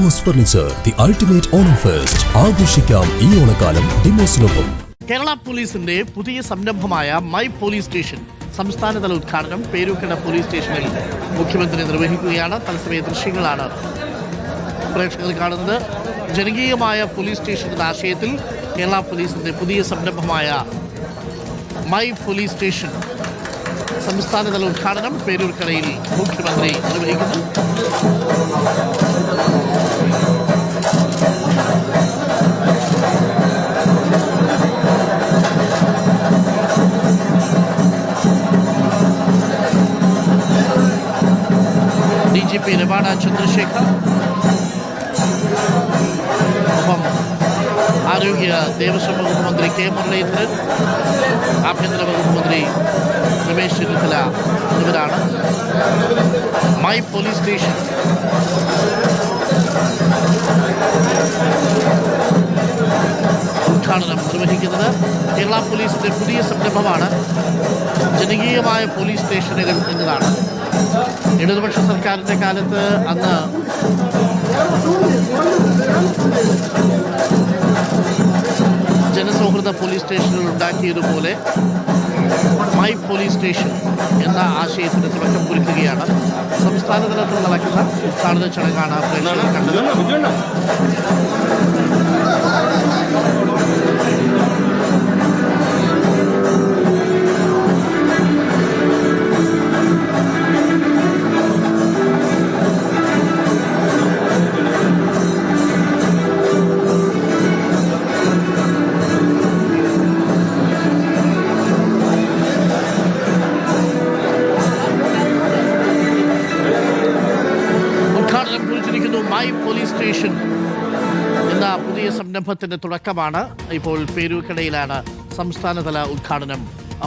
Demos furniture, the ultimate Onam fest. ആഘോഷിക്കാം ഈ ഓണക്കാലം ഡിമോസിനൊപ്പം. കേരള പോലീസിന്റെ പുതിയ സംരംഭമായ മൈ പോലീസ് സ്റ്റേഷൻ സംസ്ഥാനതല ഉദ്ഘാടനം പേരൂർക്കട പോലീസ് സ്റ്റേഷനിൽ മുഖ്യമന്ത്രി നിർവഹിക്കുകയാണ്. തത്സമയ ദൃശ്യങ്ങളാണ് പ്രേക്ഷകർ കാണുന്നത്. ജനകീയമായ പോലീസ് സ്റ്റേഷൻ എന്ന ആശയത്തിൽ കേരള പോലീസിന്റെ പുതിയ സംരംഭമായ മൈ പോലീസ് സ്റ്റേഷൻ സംസ്ഥാനതല ഉദ്ഘാടനം പേരൂർക്കടയിൽ മുഖ്യമന്ത്രി നിർവഹിക്കുന്നു. DGP രവാഡ ചന്ദ്രശേഖർ, ഒപ്പം ആരോഗ്യ ദേവസ്വം വകുപ്പ് മന്ത്രി കെ മുരളീധരൻ, ആഭ്യന്തര വകുപ്പ് മന്ത്രി രമേശ് ചെന്നിത്തല എന്നിവരാണ് മൈ പോലീസ് സ്റ്റേഷൻ ഉദ്ഘാടനം നിർവഹിക്കുന്നത്. കേരള പോലീസിന്റെ പുതിയ സംരംഭമാണ് ജനകീയമായ പോലീസ് സ്റ്റേഷനുകൾ എന്നതാണ്. ഇടതുപക്ഷ സർക്കാരിൻ്റെ കാലത്ത് അന്ന് ജനസൗഹൃദ പോലീസ് സ്റ്റേഷനുകൾ ഉണ്ടാക്കിയതുപോലെ മൈ പോലീസ് സ്റ്റേഷൻ എന്ന ആശയത്തിന് തുടക്കം കുറിക്കുകയാണ്. സംസ്ഥാന തലത്തിൽ നടക്കുന്ന ഉദ്ഘാടന ചടങ്ങാണ് പ്രേക്ഷകർ കണ്ടത്. മൈ പോലീസ് സ്റ്റേഷൻ എന്ന പുതിയ സംരംഭത്തിന്റെ തുടക്കമാണ്. ഇപ്പോൾ പേരൂർക്കടയിലാണ് സംസ്ഥാനതല ഉദ്ഘാടനം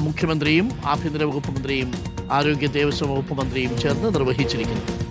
മുഖ്യമന്ത്രിയും ആഭ്യന്തര വകുപ്പ് മന്ത്രിയും ആരോഗ്യ ദേവസ്വം വകുപ്പ് മന്ത്രിയും ചേർന്ന് നിർവഹിച്ചിരിക്കുന്നത്.